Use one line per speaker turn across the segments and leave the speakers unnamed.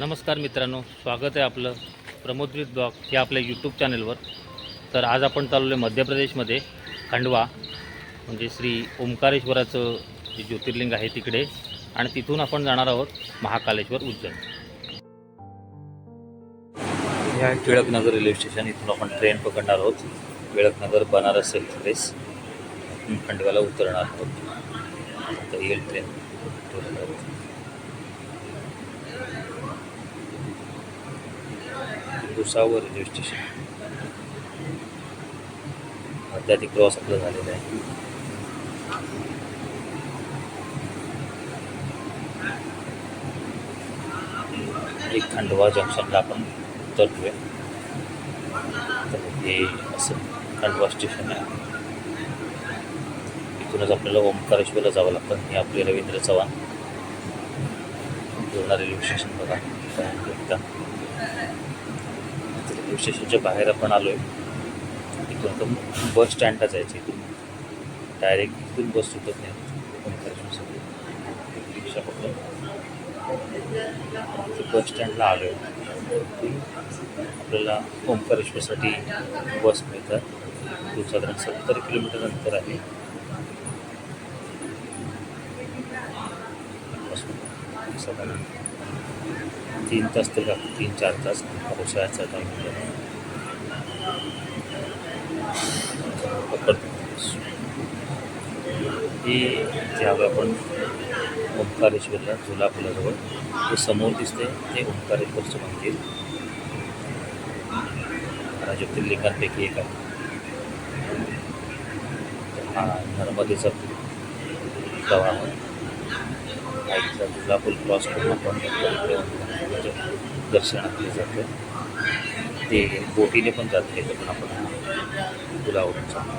नमस्कार मित्रांनो, स्वागत आहे आपलं प्रमोदवीर ब्लॉग या आपल्या यूट्यूब चॅनलवर. तर आज आपण चाललो आहे मध्य प्रदेशमध्ये खंडवा, म्हणजे श्री ओंकारेश्वराचं जे ज्योतिर्लिंग आहे तिकडे, आणि तिथून आपण जाणार आहोत महाकालेश्वर उज्जैन. हे आहे टिळकनगर रेल्वे स्टेशन. इथून आपण ट्रेन पकडणार आहोत. टिळकनगर बनारस एक्सप्रेस खंडव्याला उतरणार आहोत. तर येईल ट्रेन भुसावळ रेल्वे स्टेशन. अद्याप क्रॉस आपलं झालेलं आहे. एक खंडवा जंक्शनला आपण उतरतोय. तर हे असं खंडवा स्टेशन आहे. इथूनच आपल्याला ओंकारेश्वरला जावं लागतं. हे आपले रवींद्र चव्हाण पूर्ण रेल्वे स्टेशन बघा. रेल्वे स्टेशनच्या बाहेर आपण आलो आहे. इथून तर बस स्टँडला जायचं. इथून डायरेक्ट इथून बस सुटत नाही ओंकारेश्वरसाठी. रिक्षा पकडून बस स्टँडला आलो आहे. आपल्याला ओंकारेश्वरसाठी बस मिळतात. इथून साधारण 70 किलोमीटर अंतर आहे. साधारण 3 तास तर लागतात, 3-4 तास पावसाळ्याचा टाईम पकडतो. ही जे आलो आपण ओंकारेश्वरला झुला पुलाजवळ. हे समोर दिसते ते ओंकारेश्वरचं मंदिर. ज्योतिर्लिंगांपैकी एक आहे. हा नर्मदेचा प्रवाह. आईचा झुला पूल क्रॉस करून आपण दर्शनाकडे जातो. ते बोटीने पण जाते. पण आपण पुलावरून जातो.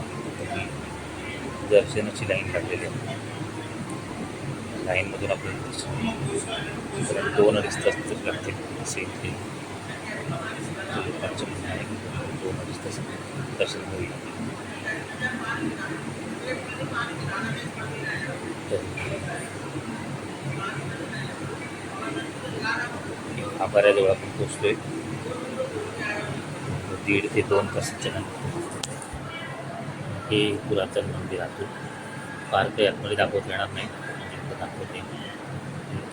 दर्शनाची लाईन लागलेली आहे. लाईनमधून आपल्याला 2-2.5 तास तरी लागते. असे इथे लोकांचं म्हणणं आहे. 2-2.5 तास दर्शन होईल. आभाऱ्याजवळ आपण पोचलोय. 1.5 ते 2 तासाच्या नंतर हे पुरातन मंदिर आहे. फार काही आतमध्ये दाखवता येणार नाही. दाखवते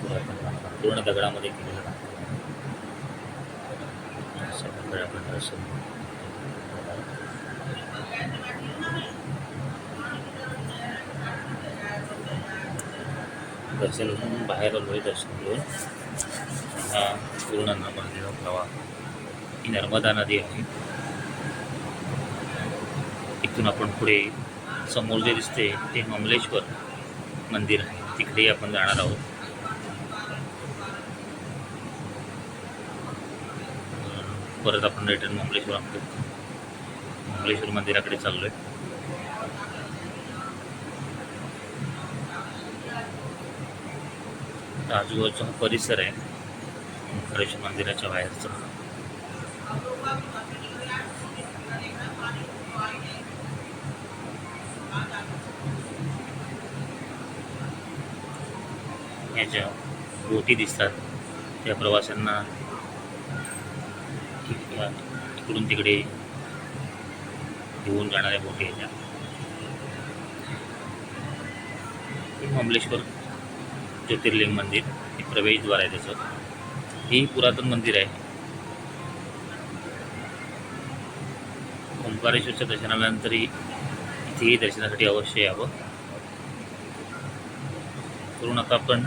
पुरातन पूर्ण दगडामध्ये केलेलं दाखवतं. आपण दर्शन दर्शन बाहेर आलो आहे. दर्शन घेऊन हा पूर्ण नर्मदेचा प्रवाह. ही नर्मदा नदी आहे. इथून आपण पुढे समोर जे दिसते ते ममलेश्वर मंदिर आहे. तिकडेही आपण जाणार आहोत. परत आपण रिटर्न ममलेश्वर मंदिराकडे चाललोय. आजूबाजूचा हा परिसर आहे ओंकारेश्वर मंदिराच्या बाहेरचा. ह्याच्या बोटी दिसतात. त्या प्रवाशांना इकडून तिकडे घेऊन जाणाऱ्या बोटी ह्याच्या. ममलेश्वर ज्योतिर्लिंग मंदिर हे प्रवेशद्वार आहे त्याचं. हे पुरातन मंदिर आहे. ओंकारेश्वरच्या दर्शनानंतरही इथेही दर्शनासाठी अवश्य यावं. करून आता आपण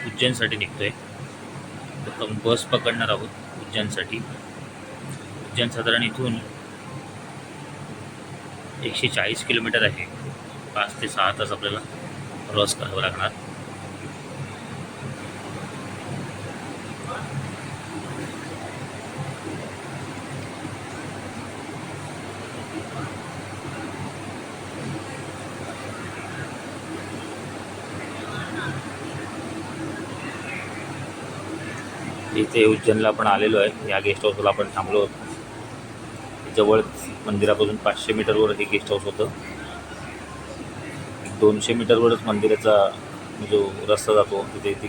उज्जैनसाठी निघतोय. तर आपण बस पकडणार आहोत उज्जैनसाठी. उज्जैन साधारण इथून 140 किलोमीटर आहे. 5 ते 6 तास आपल्याला क्रॉस करावं लागणार. इथे उज्जैनला आपण आलेलो आहे. या गेस्ट हाऊसला आपण थांबलो होतो. जवळ मंदिरापासून 500 मीटरवर हे गेस्ट हाऊस होतं. 200 मीटरवरच मंदिराचा जो रस्ता जातो तिथे ती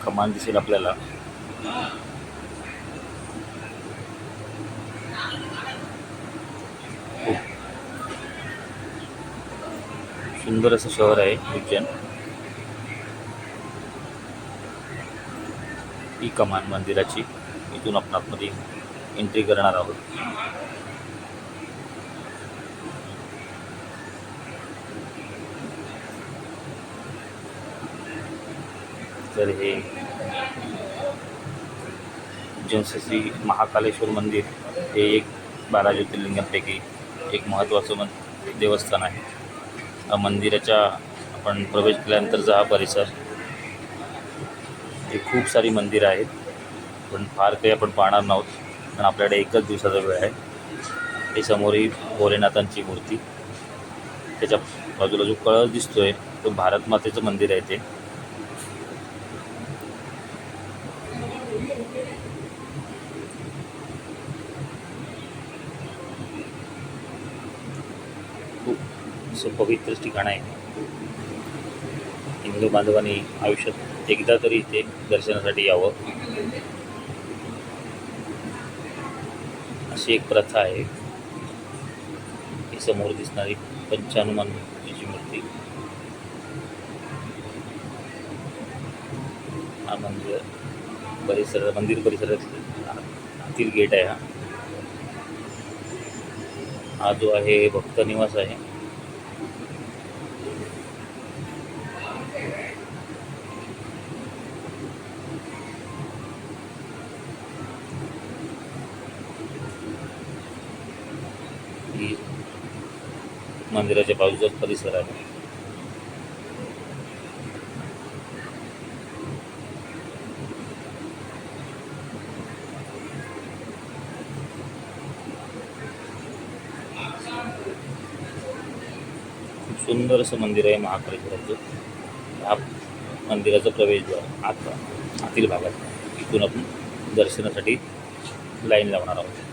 कमान दिसेल आपल्याला. खूप सुंदर असं शहर आहे उज्जैन. ही कमान मंदिराची, इथून आपण आतमध्ये एंट्री करणार आहोत. तर हे उज्जैनचे श्री महाकालेश्वर मंदिर हे एक 12 ज्योतिर्लिंगांपैकी एक महत्त्वाचं देवस्थान आहे. मंदिराच्या आपण प्रवेश केल्यानंतरचा हा परिसर, हे खूप सारी मंदिरं आहेत, पण फार काही आपण पाहणार नाहोत कारण आपल्याकडे एकच दिवसाचा वेळ आहे. हे समोरही भोलेनाथांची मूर्ती, त्याच्या बाजूला जो कळस दिसतोय तो भारत मातेचं मंदिर आहे. ते खूप असं पवित्र ठिकाण आहे. हिंदू बांधवांनी आयुष्यात एकदा तरी इथे दर्शनासाठी यावं, अशी एक प्रथा आहे. ही समोर दिसणारी पंचाहनुमानची मूर्ती, हा मंदिर परिसरातील गेट आहे. हा जो आहे भक्त निवास आहे. ही मंदिराच्या बाजूचाच परिसर आहे. खूप सुंदर असं मंदिर आहे महाकालेश्वराचं. हा मंदिराचा प्रवेशद्वार आतील भागात, इथून आपण दर्शनासाठी लाईन लावणार आहोत.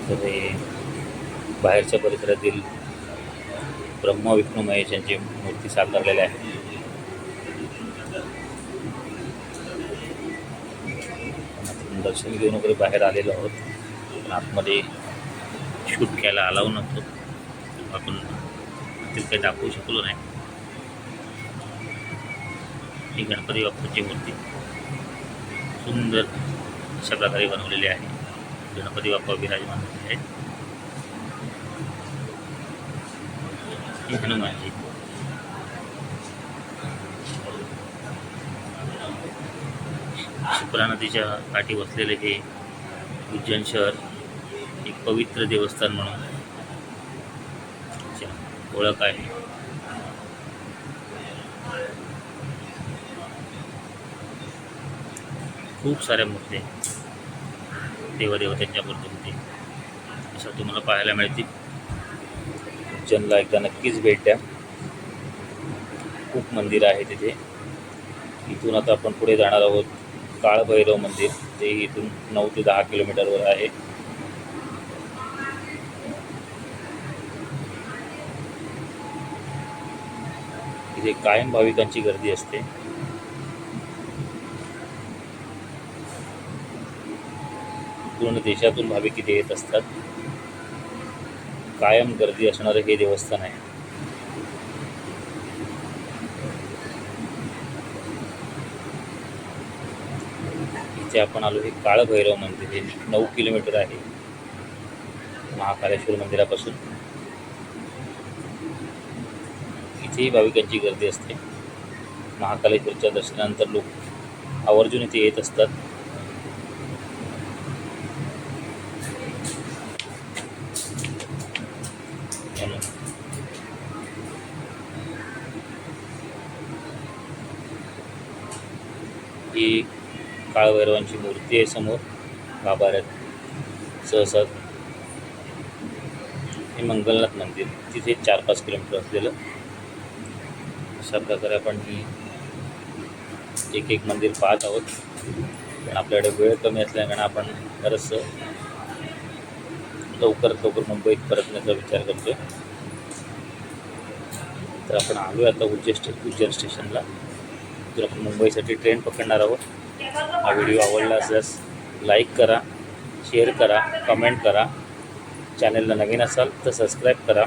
तर हे बाहेरच्या परिसरातील ब्रह्मा विष्णू महेश यांची मूर्ती साकारलेल्या आहे. आपण दर्शन घेऊन वगैरे बाहेर आलेलो आहोत, पण आतमध्ये शूट घ्यायला अलाव नव्हतं, आपण आतील काही दाखवू शकलो नाही. ही गणपती बाप्पाची मूर्ती सुंदर अशा प्रकारे बनवलेली आहे. गणपती बाप्पा विराजमान झालेले आहेत. ही हनुमानजी, शिप्रा नदीच्या काठी वसलेले हे उज्जैन शहर एक पवित्र देवस्थान म्हणून ओळख आहे. खूप साऱ्या मूर्ती, देवदेवतांच्या मूर्ती अशा तुम्हाला पाहायला मिळतील. उज्जैनला एकदा नक्कीच भेट द्या. खूप मंदिरं आहे तिथे. इथून आता आपण पुढे जाणार आहोत. काळभैरव मंदिर, ते इथून 9 ते 10 किलोमीटरवर आहे. इथे कायम भाविकांची गर्दी असते. पूर्ण देशातून भाविक इथे येत असतात. कायम गर्दी असणारं हे देवस्थान आहे. इथे आपण आलो. हे काळभैरव मंदिर, हे 9 किलोमीटर आहे महाकालेश्वर मंदिरापासून. इथेही भाविकांची गर्दी असते. महाकालेश्वरच्या दर्शनानंतर लोक आवर्जून इथे येत असतात. ही काळभैरवांची मूर्ती आहे समोर गाभाऱ्यात. सहसा हे मंगलनाथ मंदिर, तिथे 4-5 किलोमीटर असलेलं. अशा प्रकारे आपण ही एक मंदिर पाहत आहोत. पण आपल्याकडे वेळ कमी असल्याने आपण बरंचसं लवकरात लवकर मुंबईत परतण्याचा विचार करतो आहे. तर आपण आलो आहे आता उज्जैन स्टेशनला. तर आपण मुंबईसाठी ट्रेन पकडणार आहोत. हा व्हिडिओ आवडला असल्यास लाईक करा, शेअर करा, कमेंट करा. चॅनलला नवीन असाल तर सबस्क्राईब करा.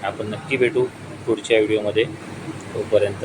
आपण नक्की भेटू पुढच्या व्हिडिओमध्ये. तोपर्यंत